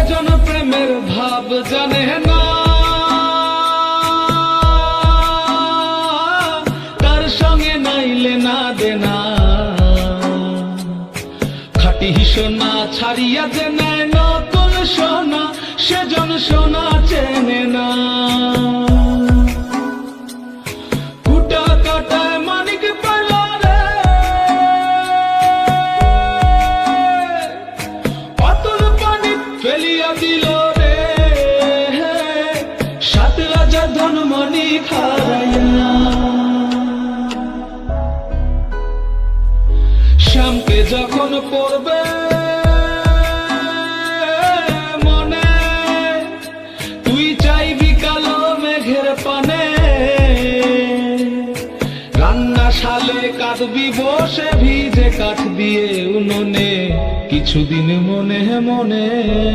জন প্রেমের ভাব জানে না, তার সঙ্গে নাইলে না দেনা। খাঁটি সোনা ছাড়িয়া যে নেয় নতুন সোনা, সেজন সোনা চেনে না। কুটা কাটায় মানিক পেল রে, অতুল পানি ফেলিয়া দিল রে, সাত রাজা ধনমণি হারাইয়া। শ্যামকে যখন পড়বে মনে, তুই চাইবি কালো মেঘের পানে। রান্না শালে কাঁদবি বসে ভিজে কাঠ দিয়ে উনুনে, কিছুদিন মনে মনে।